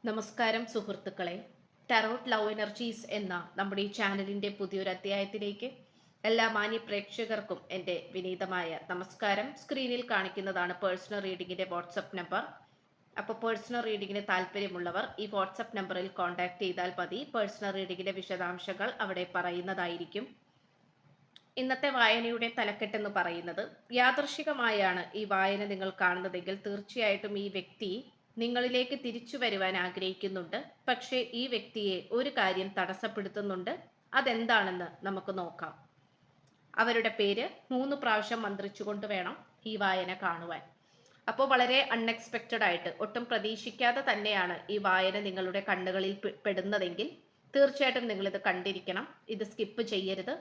നമസ്കാരം സുഹൃത്തുക്കളെ. Tarot love energies എന്ന നമ്മുടെ ഈ ചാനലിന്റെ പുതിയൊരു അധ്യായത്തിലേക്ക് എല്ലാ മാന്യ പ്രേക്ഷകർക്കും എൻ്റെ വിനീതമായ നമസ്കാരം. സ്ക്രീനിൽ കാണിക്കുന്നതാണ് പേഴ്സണൽ റീഡിങ്ങിന്റെ വാട്സപ്പ് നമ്പർ. അപ്പോൾ പേഴ്സണൽ റീഡിങ്ങിന് താല്പര്യമുള്ളവർ ഈ വാട്സപ്പ് നമ്പറിൽ കോൺടാക്ട് ചെയ്താൽ മതി. പേഴ്സണൽ റീഡിങ്ങിന്റെ വിശദാംശങ്ങൾ അവിടെ പറയുന്നതായിരിക്കും. ഇന്നത്തെ വായനയുടെ തലക്കെട്ടെന്ന് പറയുന്നത്, യാദൃശികമായാണ് ഈ വായന നിങ്ങൾ കാണുന്നതെങ്കിൽ തീർച്ചയായിട്ടും ഈ വ്യക്തി നിങ്ങളിലേക്ക് തിരിച്ചു വരുവാൻ ആഗ്രഹിക്കുന്നുണ്ട്. പക്ഷേ ഈ വ്യക്തിയെ ഒരു കാര്യം തടസ്സപ്പെടുത്തുന്നുണ്ട്. അതെന്താണെന്ന് നമുക്ക് നോക്കാം. അവരുടെ പേര് 3 പ്രാവശ്യം മന്ത്രിച്ചുകൊണ്ട് വേണം ഈ വായന കാണുവാൻ. അപ്പോൾ വളരെ അൺഎക്സ്പെക്റ്റഡ് ആയിട്ട്, ഒട്ടും പ്രതീക്ഷിക്കാതെ തന്നെയാണ് ഈ വായന നിങ്ങളുടെ കണ്ണുകളിൽ പെടുന്നതെങ്കിൽ തീർച്ചയായിട്ടും നിങ്ങളിത് കണ്ടിരിക്കണം. ഇത് സ്കിപ്പ് ചെയ്യരുത്.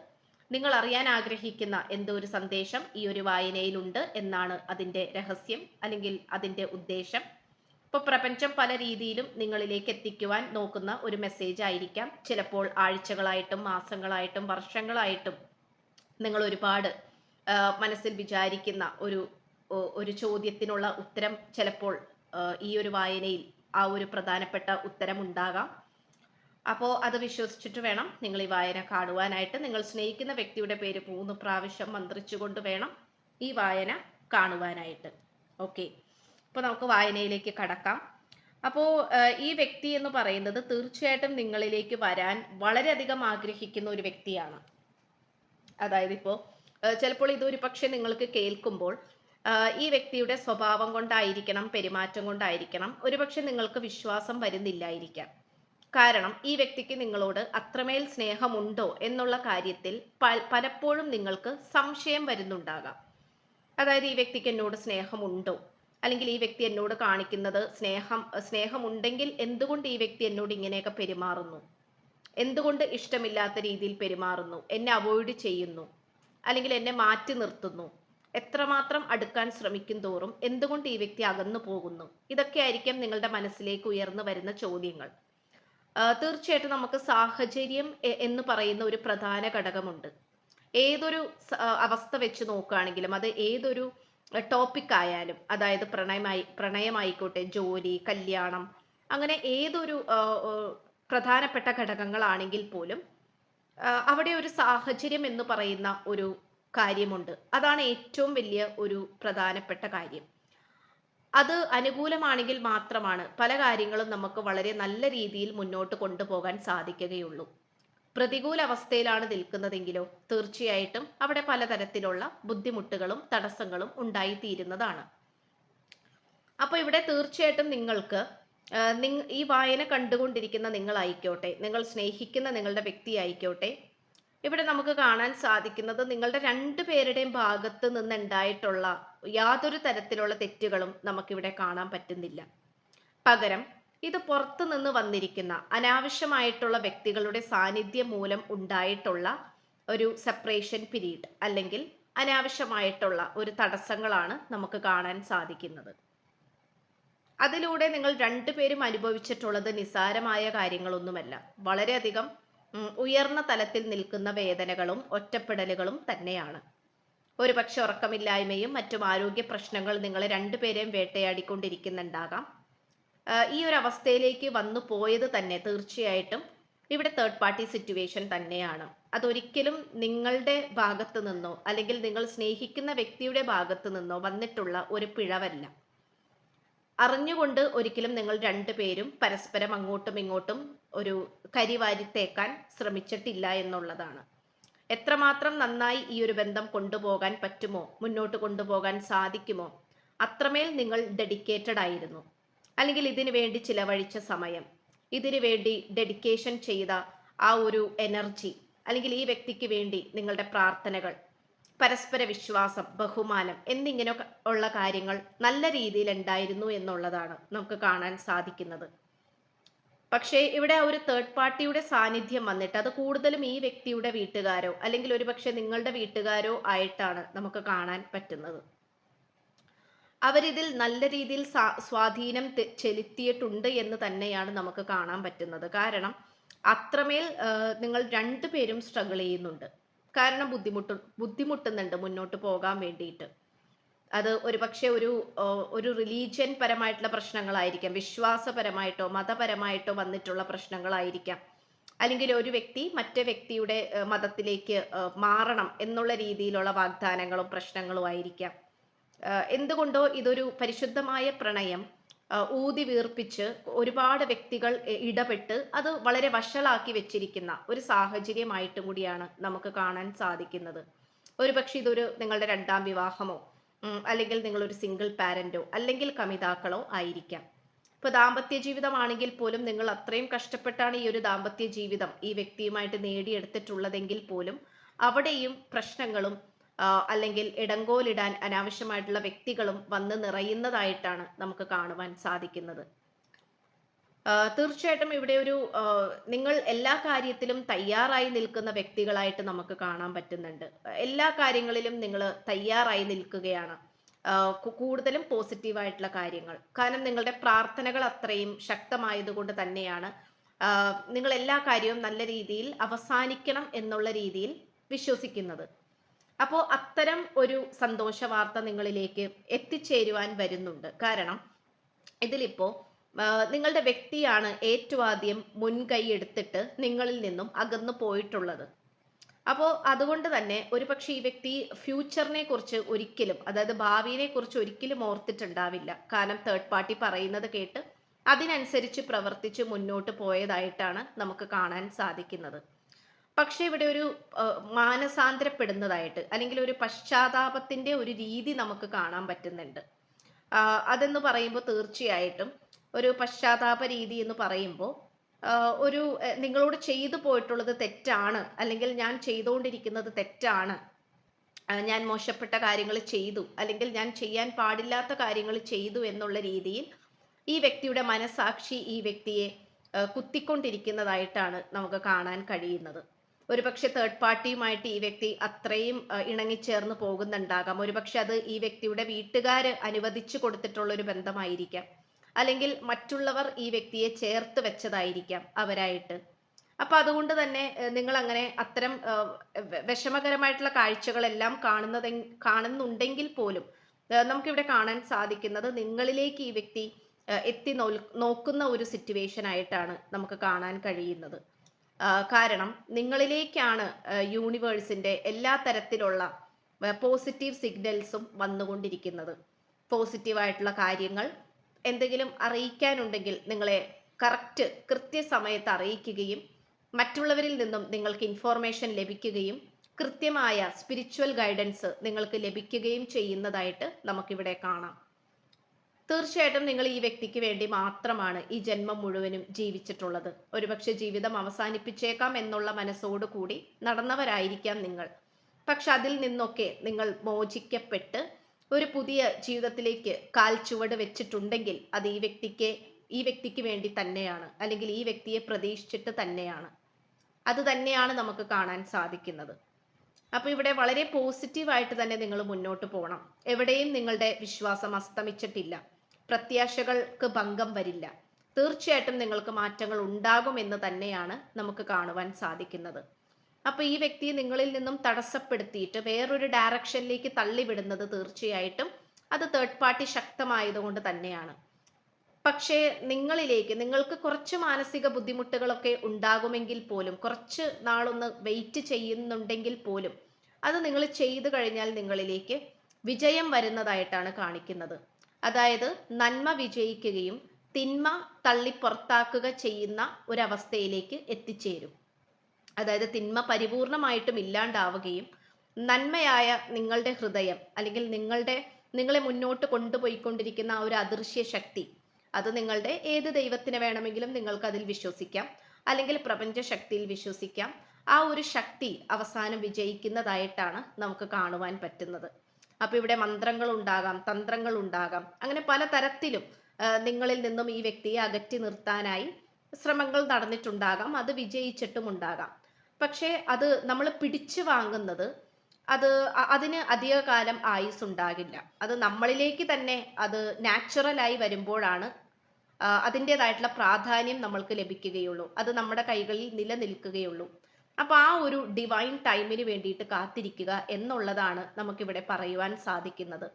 നിങ്ങൾ അറിയാൻ ആഗ്രഹിക്കുന്ന എന്തോ ഒരു സന്ദേശം ഈ ഒരു വായനയിലുണ്ട് എന്നാണ് അതിൻ്റെ രഹസ്യം, അല്ലെങ്കിൽ അതിൻ്റെ ഉദ്ദേശം. ഇപ്പോൾ പ്രപഞ്ചം പല രീതിയിലും നിങ്ങളിലേക്ക് എത്തിക്കുവാൻ നോക്കുന്ന ഒരു മെസ്സേജ് ആയിരിക്കാം. ചിലപ്പോൾ ആഴ്ചകളായിട്ടും മാസങ്ങളായിട്ടും വർഷങ്ങളായിട്ടും നിങ്ങൾ ഒരുപാട് മനസ്സിൽ വിചാരിക്കുന്ന ഒരു ചോദ്യത്തിനുള്ള ഉത്തരം ചിലപ്പോൾ ഈ ഒരു വായനയിൽ ആ ഒരു പ്രധാനപ്പെട്ട ഉത്തരം ഉണ്ടാകാം. അപ്പോൾ അത് വിശ്വസിച്ചിട്ട് വേണം നിങ്ങൾ ഈ വായന കാണുവാനായിട്ട്. നിങ്ങൾ സ്നേഹിക്കുന്ന വ്യക്തിയുടെ പേര് 3 പ്രാവശ്യം മന്ത്രിച്ചുകൊണ്ട് വേണം ഈ വായന കാണുവാനായിട്ട്. ഓക്കെ, അപ്പോൾ നമുക്ക് വായനയിലേക്ക് കടക്കാം. അപ്പോൾ ഈ വ്യക്തി എന്ന് പറയുന്നത് തീർച്ചയായിട്ടും നിങ്ങളിലേക്ക് വരാൻ വളരെയധികം ആഗ്രഹിക്കുന്ന ഒരു വ്യക്തിയാണ്. അതായത് ഇപ്പോൾ ചിലപ്പോൾ ഇതൊരു പക്ഷെ നിങ്ങൾക്ക് കേൾക്കുമ്പോൾ ഈ വ്യക്തിയുടെ സ്വഭാവം കൊണ്ടായിരിക്കണം, പെരുമാറ്റം കൊണ്ടായിരിക്കണം, ഒരുപക്ഷെ നിങ്ങൾക്ക് വിശ്വാസം വരുന്നില്ലായിരിക്കാം. കാരണം ഈ വ്യക്തിക്ക് നിങ്ങളോട് അത്രമേൽ സ്നേഹമുണ്ടോ എന്നുള്ള കാര്യത്തിൽ പലപ്പോഴും നിങ്ങൾക്ക് സംശയം വരുന്നുണ്ടാകാം. അതായത് ഈ വ്യക്തിക്ക് എന്നോട് സ്നേഹമുണ്ടോ, അല്ലെങ്കിൽ ഈ വ്യക്തി എന്നോട് കാണിക്കുന്നത് സ്നേഹമുണ്ടെങ്കിൽ എന്തുകൊണ്ട് ഈ വ്യക്തി എന്നോട് ഇങ്ങനെയൊക്കെ പെരുമാറുന്നു, എന്തുകൊണ്ട് ഇഷ്ടമില്ലാത്ത രീതിയിൽ പെരുമാറുന്നു, എന്നെ അവോയ്ഡ് ചെയ്യുന്നു, അല്ലെങ്കിൽ എന്നെ മാറ്റി നിർത്തുന്നു, എത്രമാത്രം അടുക്കാൻ ശ്രമിക്കും തോറും എന്തുകൊണ്ട് ഈ വ്യക്തി അകന്നു പോകുന്നു, ഇതൊക്കെ ആയിരിക്കും നിങ്ങളുടെ മനസ്സിലേക്ക് ഉയർന്നു വരുന്ന ചോദ്യങ്ങൾ. തീർച്ചയായിട്ടും നമുക്ക് സാഹചര്യം എന്ന് പറയുന്ന ഒരു പ്രധാന ഘടകമുണ്ട്. ഏതൊരു അവസ്ഥ വെച്ച് നോക്കുകയാണെങ്കിലും, അത് ഏതൊരു ടോപ്പിക് ആയാലും, അതായത് പ്രണയമായിക്കോട്ടെ, ജോലി, കല്യാണം, അങ്ങനെ ഏതൊരു പ്രധാനപ്പെട്ട ഘടകങ്ങളാണെങ്കിൽ പോലും അവിടെ ഒരു സാഹചര്യം എന്ന് പറയുന്ന ഒരു കാര്യമുണ്ട്. അതാണ് ഏറ്റവും വലിയ ഒരു പ്രധാനപ്പെട്ട കാര്യം. അത് അനുകൂലമാണെങ്കിൽ മാത്രമാണ് പല കാര്യങ്ങളും നമുക്ക് വളരെ നല്ല രീതിയിൽ മുന്നോട്ട് കൊണ്ടുപോകാൻ സാധിക്കുകയുള്ളൂ. പ്രതികൂല അവസ്ഥയിലാണ് നിൽക്കുന്നതെങ്കിലോ തീർച്ചയായിട്ടും അവിടെ പലതരത്തിലുള്ള ബുദ്ധിമുട്ടുകളും തടസ്സങ്ങളും ഉണ്ടായിത്തീരുന്നതാണ്. അപ്പോൾ ഇവിടെ തീർച്ചയായിട്ടും നിങ്ങൾക്ക് ഈ വായന കണ്ടുകൊണ്ടിരിക്കുന്ന നിങ്ങളായിക്കോട്ടെ, നിങ്ങൾ സ്നേഹിക്കുന്ന നിങ്ങളുടെ വ്യക്തി ആയിക്കോട്ടെ, ഇവിടെ നമുക്ക് കാണാൻ സാധിക്കുന്നത് നിങ്ങളുടെ 2 പേരുടെയും ഭാഗത്ത് നിന്നുണ്ടായിട്ടുള്ള യാതൊരു തരത്തിലുള്ള തെറ്റുകളും നമുക്കിവിടെ കാണാൻ പറ്റുന്നില്ല. പകരം ഇത് പുറത്തു നിന്ന് വന്നിരിക്കുന്ന അനാവശ്യമായിട്ടുള്ള വ്യക്തികളുടെ സാന്നിധ്യം മൂലം ഉണ്ടായിട്ടുള്ള ഒരു സെപ്പറേഷൻ പീരീഡ്, അല്ലെങ്കിൽ അനാവശ്യമായിട്ടുള്ള ഒരു തടസ്സങ്ങളാണ് നമുക്ക് കാണാൻ സാധിക്കുന്നത്. അതിലൂടെ നിങ്ങൾ 2 പേരും അനുഭവിച്ചിട്ടുള്ളത് നിസാരമായ കാര്യങ്ങളൊന്നുമല്ല. വളരെയധികം ഉയർന്ന തലത്തിൽ നിൽക്കുന്ന വേദനകളും ഒറ്റപ്പെടലുകളും തന്നെയാണ്. ഒരുപക്ഷെ ഉറക്കമില്ലായ്മയും മറ്റും ആരോഗ്യ പ്രശ്നങ്ങൾ നിങ്ങളെ 2 പേരെയും വേട്ടയാടിക്കൊണ്ടിരിക്കുന്നുണ്ടാകാം. ഈ ഒരു അവസ്ഥയിലേക്ക് വന്നു പോയത് തന്നെ തീർച്ചയായിട്ടും ഇവിടെ തേർഡ് പാർട്ടി സിറ്റുവേഷൻ തന്നെയാണ്. അതൊരിക്കലും നിങ്ങളുടെ ഭാഗത്ത് നിന്നോ, അല്ലെങ്കിൽ നിങ്ങൾ സ്നേഹിക്കുന്ന വ്യക്തിയുടെ ഭാഗത്ത് നിന്നോ വന്നിട്ടുള്ള ഒരു പിഴവല്ല. അറിഞ്ഞുകൊണ്ട് ഒരിക്കലും നിങ്ങൾ 2 പേരും പരസ്പരം അങ്ങോട്ടും ഇങ്ങോട്ടും ഒരു കരിവാരിത്തേക്കാൻ ശ്രമിച്ചിട്ടില്ല എന്നുള്ളതാണ്. എത്രമാത്രം നന്നായി ഈ ഒരു ബന്ധം കൊണ്ടുപോകാൻ പറ്റുമോ, മുന്നോട്ട് കൊണ്ടുപോകാൻ സാധിക്കുമോ, അത്രമേൽ നിങ്ങൾ ഡെഡിക്കേറ്റഡ് ആയിരുന്നു. അല്ലെങ്കിൽ ഇതിനു വേണ്ടി ചിലവഴിച്ച സമയം, ഇതിനു വേണ്ടി ഡെഡിക്കേഷൻ ചെയ്ത ആ ഒരു എനർജി, അല്ലെങ്കിൽ ഈ വ്യക്തിക്ക് വേണ്ടി നിങ്ങളുടെ പ്രാർത്ഥനകൾ, പരസ്പര വിശ്വാസം, ബഹുമാനം എന്നിങ്ങനെ ഉള്ള കാര്യങ്ങൾ നല്ല രീതിയിൽ ഉണ്ടായിരുന്നു എന്നുള്ളതാണ് നമുക്ക് കാണാൻ സാധിക്കുന്നത്. പക്ഷേ ഇവിടെ ഒരു തേർഡ് പാർട്ടിയുടെ സാന്നിധ്യം വന്നിട്ട് അത് കൂടുതലും ഈ വ്യക്തിയുടെ വീട്ടുകാരോ, അല്ലെങ്കിൽ ഒരുപക്ഷെ നിങ്ങളുടെ വീട്ടുകാരോ ആയിട്ടാണ് നമുക്ക് കാണാൻ പറ്റുന്നത്. അവരിതിൽ നല്ല രീതിയിൽ സ്വാധീനം ചെലുത്തിയിട്ടുണ്ട് എന്ന് തന്നെയാണ് നമുക്ക് കാണാൻ പറ്റുന്നത്. കാരണം അത്രമേൽ നിങ്ങൾ 2 പേരും സ്ട്രഗിൾ ചെയ്യുന്നുണ്ട്. കാരണം ബുദ്ധിമുട്ടുന്നുണ്ട് മുന്നോട്ട് പോകാൻ വേണ്ടിയിട്ട്. അത് ഒരുപക്ഷെ ഒരു റിലീജിയൻ പരമായിട്ടുള്ള പ്രശ്നങ്ങളായിരിക്കാം, വിശ്വാസപരമായിട്ടോ മതപരമായിട്ടോ വന്നിട്ടുള്ള പ്രശ്നങ്ങളായിരിക്കാം. അല്ലെങ്കിൽ ഒരു വ്യക്തി മറ്റേ വ്യക്തിയുടെ മതത്തിലേക്ക് മാറണം എന്നുള്ള രീതിയിലുള്ള വാഗ്ദാനങ്ങളും പ്രശ്നങ്ങളും ആയിരിക്കാം. എന്തുകൊണ്ടോ ഇതൊരു പരിശുദ്ധമായ പ്രണയം ഊതി വീർപ്പിച്ച് ഒരുപാട് വ്യക്തികൾ ഇടപെട്ട് അത് വളരെ വഷളാക്കി വെച്ചിരിക്കുന്ന ഒരു സാഹചര്യമായിട്ടും കൂടിയാണ് നമുക്ക് കാണാൻ സാധിക്കുന്നത്. ഒരുപക്ഷെ ഇതൊരു നിങ്ങളുടെ രണ്ടാം വിവാഹമോ അല്ലെങ്കിൽ നിങ്ങളൊരു സിംഗിൾ പാരന്റോ അല്ലെങ്കിൽ കമിതാക്കളോ ആയിരിക്കാം. ഇപ്പൊ ദാമ്പത്യ ജീവിതമാണെങ്കിൽ പോലും നിങ്ങൾ അത്രയും കഷ്ടപ്പെട്ടാണ് ഈ ഒരു ദാമ്പത്യ ജീവിതം ഈ വ്യക്തിയുമായിട്ട് നേടിയെടുത്തിട്ടുള്ളതെങ്കിൽ പോലും അവിടെയും പ്രശ്നങ്ങളും അല്ലെങ്കിൽ ഇടങ്കോലിടാൻ അനാവശ്യമായിട്ടുള്ള വ്യക്തികളും വന്ന് നിറയുന്നതായിട്ടാണ് നമുക്ക് കാണുവാൻ സാധിക്കുന്നത്. തീർച്ചയായിട്ടും ഇവിടെ ഒരു നിങ്ങൾ എല്ലാ കാര്യത്തിലും തയ്യാറായി നിൽക്കുന്ന വ്യക്തികളായിട്ട് നമുക്ക് കാണാൻ പറ്റുന്നുണ്ട്. എല്ലാ കാര്യങ്ങളിലും നിങ്ങൾ തയ്യാറായി നിൽക്കുകയാണ്. കൂടുതലും പോസിറ്റീവായിട്ടുള്ള കാര്യങ്ങൾ, കാരണം നിങ്ങളുടെ പ്രാർത്ഥനകൾ അത്രയും ശക്തമായതുകൊണ്ട് തന്നെയാണ് നിങ്ങൾ എല്ലാ കാര്യവും നല്ല രീതിയിൽ അവസാനിക്കണം എന്നുള്ള രീതിയിൽ വിശ്വസിക്കുന്നത്. അപ്പോൾ അത്തരം ഒരു സന്തോഷ വാർത്ത നിങ്ങളിലേക്ക് എത്തിച്ചേരുവാൻ വരുന്നുണ്ട്. കാരണം ഇതിലിപ്പോ നിങ്ങളുടെ വ്യക്തിയാണ് ഏറ്റവും ആദ്യം മുൻകൈ എടുത്തിട്ട് നിങ്ങളിൽ നിന്നും അകന്നു പോയിട്ടുള്ളത്. അപ്പോൾ അതുകൊണ്ട് തന്നെ ഒരുപക്ഷെ ഈ വ്യക്തി ഫ്യൂച്ചറിനെ കുറിച്ച് ഒരിക്കലും, അതായത് ഭാവിയെ കുറിച്ച് ഒരിക്കലും ഓർത്തിട്ടുണ്ടാവില്ല. കാരണം തേർഡ് പാർട്ടി പറയുന്നത് കേട്ട് അതിനനുസരിച്ച് പ്രവർത്തിച്ച് മുന്നോട്ട് പോയതായിട്ടാണ് നമുക്ക് കാണാൻ സാധിക്കുന്നത്. പക്ഷെ ഇവിടെ ഒരു മാനസാന്തരപ്പെടുന്നതായിട്ട് അല്ലെങ്കിൽ ഒരു പശ്ചാത്താപത്തിന്റെ ഒരു രീതി നമുക്ക് കാണാൻ പറ്റുന്നുണ്ട്. അതെന്ന് പറയുമ്പോൾ തീർച്ചയായിട്ടും ഒരു പശ്ചാത്താപ രീതി എന്ന് പറയുമ്പോൾ ഒരു നിങ്ങളോട് ചെയ്തു പോയിട്ടുള്ളത് തെറ്റാണ്, അല്ലെങ്കിൽ ഞാൻ ചെയ്തുകൊണ്ടിരിക്കുന്നത് തെറ്റാണ്, ഞാൻ മോശപ്പെട്ട കാര്യങ്ങൾ ചെയ്തു, അല്ലെങ്കിൽ ഞാൻ ചെയ്യാൻ പാടില്ലാത്ത കാര്യങ്ങൾ ചെയ്തു എന്നുള്ള രീതിയിൽ ഈ വ്യക്തിയുടെ മനസാക്ഷി ഈ വ്യക്തിയെ കുത്തിക്കൊണ്ടിരിക്കുന്നതായിട്ടാണ് നമുക്ക് കാണാൻ കഴിയുന്നത്. ഒരുപക്ഷെ തേർഡ് പാർട്ടിയുമായിട്ട് ഈ വ്യക്തി അത്രയും ഇണങ്ങിച്ചേർന്ന് പോകുന്നുണ്ടാകാം. ഒരുപക്ഷെ അത് ഈ വ്യക്തിയുടെ വീട്ടുകാര് അനുവദിച്ചു കൊടുത്തിട്ടുള്ള ഒരു ബന്ധമായിരിക്കാം, അല്ലെങ്കിൽ മറ്റുള്ളവർ ഈ വ്യക്തിയെ ചേർത്ത് വെച്ചതായിരിക്കാം അവരായിട്ട്. അപ്പൊ അതുകൊണ്ട് തന്നെ നിങ്ങൾ അങ്ങനെ അത്തരം വിഷമകരമായിട്ടുള്ള കാഴ്ചകളെല്ലാം കാണുന്നുണ്ടെങ്കിൽ പോലും നമുക്കിവിടെ കാണാൻ സാധിക്കുന്നത് നിങ്ങളിലേക്ക് ഈ വ്യക്തി എത്തി നോക്കുന്ന ഒരു സിറ്റുവേഷൻ ആയിട്ടാണ് നമുക്ക് കാണാൻ കഴിയുന്നത്. കാരണം നിങ്ങളിലേക്കാണ് യൂണിവേഴ്സിന്റെ എല്ലാ തരത്തിലുള്ള പോസിറ്റീവ് സിഗ്നൽസും വന്നുകൊണ്ടിരിക്കുന്നത്. പോസിറ്റീവായിട്ടുള്ള കാര്യങ്ങൾ എന്തെങ്കിലും അറിയിക്കാനുണ്ടെങ്കിൽ നിങ്ങളെ കൃത്യസമയത്ത് അറിയിക്കുകയും മറ്റുള്ളവരിൽ നിന്നും നിങ്ങൾക്ക് ഇൻഫോർമേഷൻ ലഭിക്കുകയും കൃത്യമായ സ്പിരിച്വൽ ഗൈഡൻസ് നിങ്ങൾക്ക് ലഭിക്കുകയും ചെയ്യുന്നതായിട്ട് നമുക്കിവിടെ കാണാം. തീർച്ചയായിട്ടും നിങ്ങൾ ഈ വ്യക്തിക്ക് വേണ്ടി മാത്രമാണ് ഈ ജന്മം മുഴുവനും ജീവിച്ചിട്ടുള്ളത്. ഒരുപക്ഷെ ജീവിതം അവസാനിപ്പിച്ചേക്കാം എന്നുള്ള മനസ്സോടു കൂടി നടന്നവരായിരിക്കാം നിങ്ങൾ. പക്ഷെ അതിൽ നിന്നൊക്കെ നിങ്ങൾ മോചിക്കപ്പെട്ട് ഒരു പുതിയ ജീവിതത്തിലേക്ക് കാൽ ചുവട് വെച്ചിട്ടുണ്ടെങ്കിൽ അത് ഈ വ്യക്തിക്ക് വേണ്ടി തന്നെയാണ്, അല്ലെങ്കിൽ ഈ വ്യക്തിയെ പ്രതീക്ഷിച്ചിട്ട് തന്നെയാണ്. അത് തന്നെയാണ് നമുക്ക് കാണാൻ സാധിക്കുന്നത്. അപ്പൊ ഇവിടെ വളരെ പോസിറ്റീവായിട്ട് തന്നെ നിങ്ങൾ മുന്നോട്ട് പോകണം. എവിടെയും നിങ്ങളുടെ വിശ്വാസം അസ്തമിച്ചിട്ടില്ല, പ്രത്യാശകൾക്ക് ഭംഗം വരില്ല. തീർച്ചയായിട്ടും നിങ്ങൾക്ക് മാറ്റങ്ങൾ ഉണ്ടാകുമെന്ന് തന്നെയാണ് നമുക്ക് കാണുവാൻ സാധിക്കുന്നത്. അപ്പൊ ഈ വ്യക്തിയെ നിങ്ങളിൽ നിന്നും തടസ്സപ്പെടുത്തിയിട്ട് വേറൊരു ഡയറക്ഷനിലേക്ക് തള്ളിവിടുന്നത് തീർച്ചയായിട്ടും അത് തേർഡ് പാർട്ടി ശക്തമായതുകൊണ്ട് തന്നെയാണ്. പക്ഷേ നിങ്ങൾക്ക് കുറച്ച് മാനസിക ബുദ്ധിമുട്ടുകളൊക്കെ ഉണ്ടാകുമെങ്കിൽ പോലും, കുറച്ച് നാളൊന്ന് വെയിറ്റ് ചെയ്യുന്നുണ്ടെങ്കിൽ പോലും അത് നിങ്ങൾ ചെയ്തു കഴിഞ്ഞാൽ നിങ്ങളിലേക്ക് വിജയം വരുന്നതായിട്ടാണ് കാണിക്കുന്നത്. അതായത് നന്മ വിജയിക്കുകയും തിന്മ തള്ളിപ്പുറത്താക്കുക ചെയ്യുന്ന ഒരവസ്ഥയിലേക്ക് എത്തിച്ചേരും. അതായത് തിന്മ പരിപൂർണമായിട്ടും ഇല്ലാണ്ടാവുകയും നന്മയായ നിങ്ങളുടെ ഹൃദയം, അല്ലെങ്കിൽ നിങ്ങളെ മുന്നോട്ട് കൊണ്ടുപോയിക്കൊണ്ടിരിക്കുന്ന ആ ഒരു അദൃശ്യ ശക്തി, അത് നിങ്ങളുടെ ഏത് ദൈവത്തിനെ വേണമെങ്കിലും നിങ്ങൾക്ക് അതിൽ വിശ്വസിക്കാം, അല്ലെങ്കിൽ പ്രപഞ്ച ശക്തിയിൽ വിശ്വസിക്കാം. ആ ഒരു ശക്തി അവസാനം വിജയിക്കുന്നതായിട്ടാണ് നമുക്ക് കാണുവാൻ പറ്റുന്നത്. അപ്പൊ ഇവിടെ മന്ത്രങ്ങൾ ഉണ്ടാകാം, തന്ത്രങ്ങൾ ഉണ്ടാകാം, അങ്ങനെ പല തരത്തിലും നിങ്ങളിൽ നിന്നും ഈ വ്യക്തിയെ അകറ്റി നിർത്താനായി ശ്രമങ്ങൾ നടന്നിട്ടുണ്ടാകാം, അത് വിജയിച്ചിട്ടും ഉണ്ടാകാം. പക്ഷേ അത് നമ്മൾ പിടിച്ചു വാങ്ങുന്നത് അതിന് അധികകാലം ആയുസ് ഉണ്ടാകില്ല. അത് നമ്മളിലേക്ക് തന്നെ അത് നാച്ചുറലായി വരുമ്പോഴാണ് അതിൻ്റെതായിട്ടുള്ള പ്രാധാന്യം നമ്മൾക്ക് ലഭിക്കുകയുള്ളൂ, അത് നമ്മുടെ കൈകളിൽ നിലനിൽക്കുകയുള്ളൂ. അപ്പൊ ആ ഒരു ഡിവൈൻ ടൈമിന് വേണ്ടിയിട്ട് കാത്തിരിക്കുക എന്നുള്ളതാണ് നമുക്കിവിടെ പറയുവാൻ സാധിക്കുന്നത്.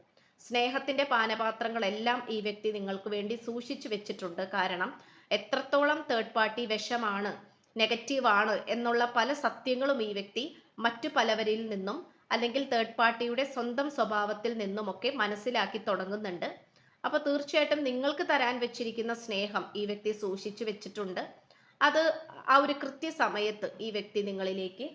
സ്നേഹത്തിന്റെ പാനപാത്രങ്ങളെല്ലാം ഈ വ്യക്തി നിങ്ങൾക്ക് വേണ്ടി സൂക്ഷിച്ചു വെച്ചിട്ടുണ്ട്. കാരണം എത്രത്തോളം തേർഡ് പാർട്ടി വിഷമാണ്, നെഗറ്റീവ് ആണ് എന്നുള്ള പല സത്യങ്ങളും ഈ വ്യക്തി മറ്റു പലവരിൽ നിന്നും അല്ലെങ്കിൽ തേർഡ് പാർട്ടിയുടെ സ്വന്തം സ്വഭാവത്തിൽ നിന്നുമൊക്കെ മനസ്സിലാക്കി തുടങ്ങുന്നുണ്ട്. അപ്പൊ തീർച്ചയായിട്ടും നിങ്ങൾക്ക് തരാൻ വെച്ചിരിക്കുന്ന സ്നേഹം ഈ വ്യക്തി സൂക്ഷിച്ചു വെച്ചിട്ടുണ്ട്. അത് ആ ഒരു കൃത്യസമയത്ത് ഈ വ്യക്തി നിങ്ങളിലേക്ക്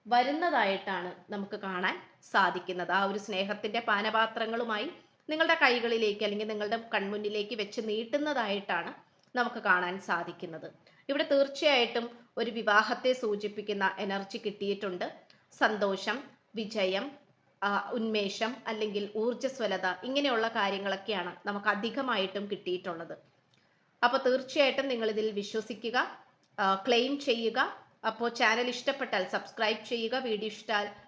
വരുന്നതായിട്ടാണ് നമുക്ക് കാണാൻ സാധിക്കുന്നത്. ആ ഒരു സ്നേഹത്തിന്റെ പാനപാത്രങ്ങളുമായി നിങ്ങളുടെ കൈകളിലേക്ക് അല്ലെങ്കിൽ നിങ്ങളുടെ കൺമുന്നിലേക്ക് വെച്ച് നീട്ടുന്നതായിട്ടാണ് നമുക്ക് കാണാൻ സാധിക്കുന്നത്. ഇവിടെ തീർച്ചയായിട്ടും ഒരു വിവാഹത്തെ സൂചിപ്പിക്കുന്ന എനർജി കിട്ടിയിട്ടുണ്ട്. സന്തോഷം, വിജയം, ഉന്മേഷം അല്ലെങ്കിൽ ഊർജ്ജസ്വലത, ഇങ്ങനെയുള്ള കാര്യങ്ങളൊക്കെയാണ് നമുക്ക് അധികമായിട്ടും കിട്ടിയിട്ടുള്ളത്. അപ്പോൾ തീർച്ചയായിട്ടും നിങ്ങൾ ഇതിൽ വിശ്വസിക്കുക, ക്ലെയിം ചെയ്യുക. അപ്പോൾ ചാനൽ ഇഷ്ടപ്പെട്ടാൽ സബ്സ്ക്രൈബ് ചെയ്യുക, വീഡിയോ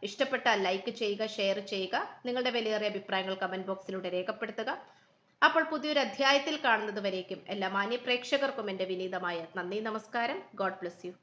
ഇഷ്ടപ്പെട്ടാൽ ലൈക്ക് ചെയ്യുക, ഷെയർ ചെയ്യുക, നിങ്ങളുടെ വിലയേറിയ അഭിപ്രായങ്ങൾ കമന്റ് ബോക്സിലൂടെ രേഖപ്പെടുത്തുക. അപ്പോൾ പുതിയൊരു അധ്യായത്തിൽ കാണുന്നത് വരേക്കും എല്ലാ മാന്യ പ്രേക്ഷകർക്കും എൻ്റെ വിനീതമായ നന്ദി, നമസ്കാരം. God bless you.